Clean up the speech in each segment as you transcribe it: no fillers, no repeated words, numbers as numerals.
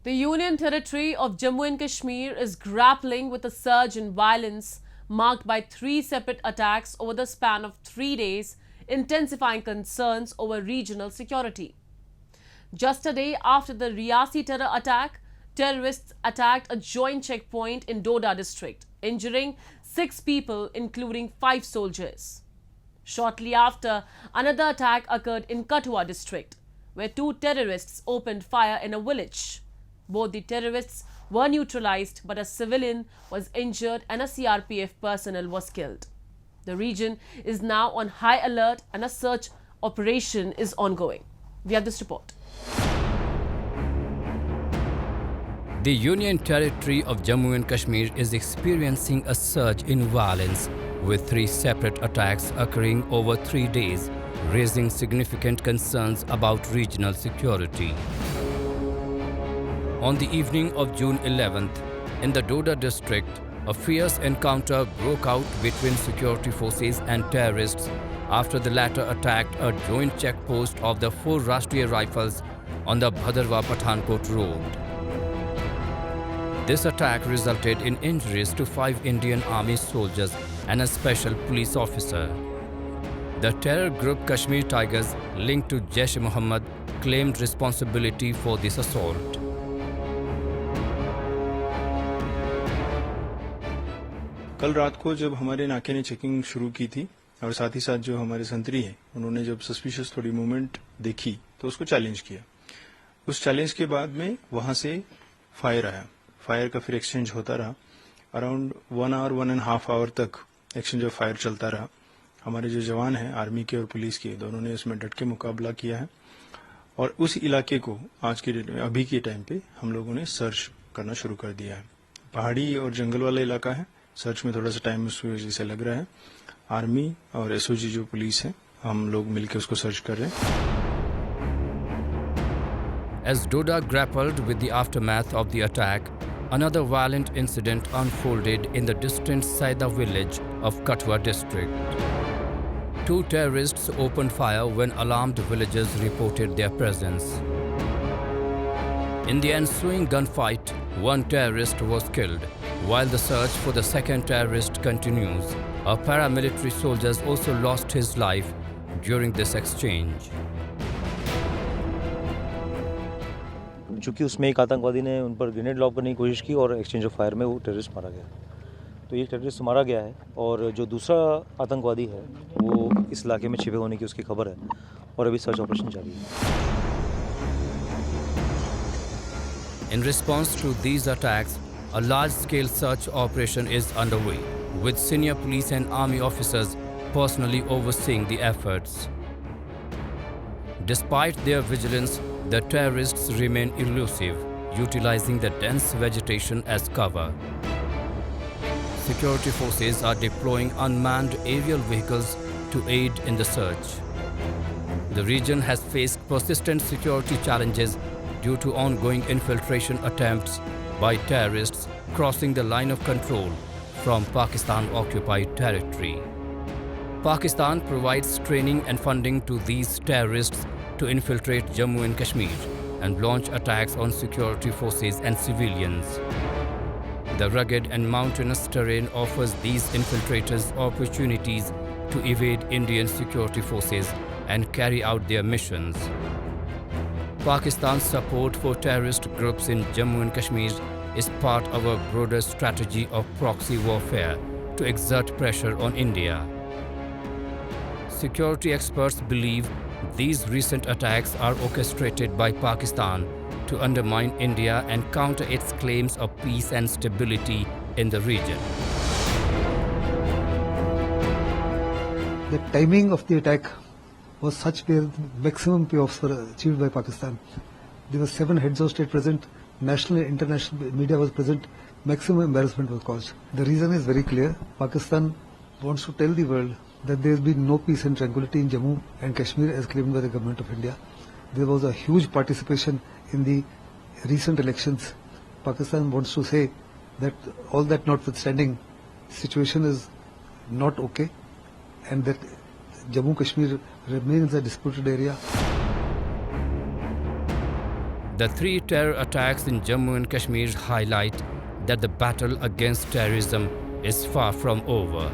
The Union Territory of Jammu and Kashmir is grappling with a surge in violence marked by three separate attacks over the span of 3 days, intensifying concerns over regional security. Just a day after the Riasi terror attack, terrorists attacked a joint checkpoint in Doda district, injuring 6 people, including 5 soldiers. Shortly after, another attack occurred in Kathua district, where 2 terrorists opened fire in a village. Both the terrorists were neutralized, but a civilian was injured and a CRPF personnel was killed. The region is now on high alert and a search operation is ongoing. We have this report. The Union Territory of Jammu and Kashmir is experiencing a surge in violence, with 3 separate attacks occurring over 3 days, raising significant concerns about regional security. On the evening of June 11th, in the Doda district, a fierce encounter broke out between security forces and terrorists after the latter attacked a joint checkpost of the 4 Rashtriya Rifles on the Bhadarwa Pathankot road. This attack resulted in injuries to 5 Indian Army soldiers and a special police officer. The terror group Kashmir Tigers, linked to Jaish-e-Mohammed, claimed responsibility for this assault. कल रात को जब हमारे नाके ने checking शुरू की थी और साथ ही साथ जो हमारे संतरी हैं उन्होंने जब सस्पिशियस थोड़ी मूवमेंट देखी तो उसको चैलेंज किया। उस चैलेंज के बाद में वहां से फायर आया। फायर का फिर एक्सचेंज होता रहा। अराउंड 1 आवर 1.5 आवर तक एक्सचेंज ऑफ फायर चलता रहा। हमारे जो जवान हैं आर्मी के और पुलिस के दोनों ने इसमें डट के मुकाबला किया है और उस इलाके को आज के डेट में अभी के टाइम पे हम लोगों ने सर्च करना शुरू कर दिया है। पहाड़ी और जंगल वाला इलाका है, सर्च में थोड़ा सा टाइम उस वजह से लग रहा है। आर्मी और एसओजी जो पुलिस है हम लोग मिलकर उसको सर्च कर रहे हैं। As Doda grappled with the aftermath of the attack, another violent incident unfolded in the distant Saida village of Kathua district. 2 terrorists opened fire when alarmed villagers reported their presence. In the ensuing gunfight, 1 terrorist was killed, while the search for the second terrorist continues. A paramilitary soldier also lost his life during this exchange. चूँकि उसमें एक आतंकवादी ने उन पर grenade launch करने की कोशिश की और एक्सचेंज ऑफ फायर में वो टेररिस्ट मारा गया। तो ये टेररिस्ट मारा गया है और जो दूसरा आतंकवादी है वो इस इलाके में छिपे होने की उसकी खबर है और अभी सर्च ऑपरेशन जारी है। In response to these attacks, a large-scale search operation is underway, with senior police and army officers personally overseeing the efforts. Despite their vigilance, the terrorists remain elusive, utilizing the dense vegetation as cover. Security forces are deploying unmanned aerial vehicles to aid in the search. The region has faced persistent security challenges due to ongoing infiltration attempts by terrorists crossing the line of control from Pakistan-occupied territory. Pakistan provides training and funding to these terrorists to infiltrate Jammu and Kashmir and launch attacks on security forces and civilians. The rugged and mountainous terrain offers these infiltrators opportunities to evade Indian security forces and carry out their missions. Pakistan's support for terrorist groups in Jammu and Kashmir is part of a broader strategy of proxy warfare to exert pressure on India. Security experts believe these recent attacks are orchestrated by Pakistan to undermine India and counter its claims of peace and stability in the region. The timing of the attack was such where the maximum payoffs were achieved by Pakistan. There were 7 heads of state present, national and international media was present, maximum embarrassment was caused. The reason is very clear. Pakistan wants to tell the world that there has been no peace and tranquility in Jammu and Kashmir as claimed by the government of India. There was a huge participation in the recent elections. Pakistan wants to say that all that notwithstanding, the situation is not okay and that Jammu Kashmir remains a disputed area. The 3 terror attacks in Jammu and Kashmir highlight that the battle against terrorism is far from over.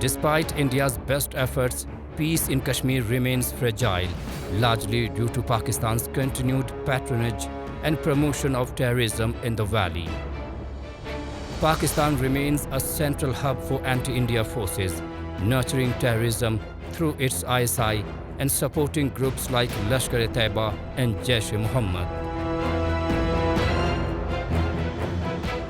Despite India's best efforts, peace in Kashmir remains fragile, largely due to Pakistan's continued patronage and promotion of terrorism in the valley. Pakistan remains a central hub for anti-India forces, nurturing terrorism through its ISI and supporting groups like Lashkar-e-Taiba and Jaish-e-Mohammed.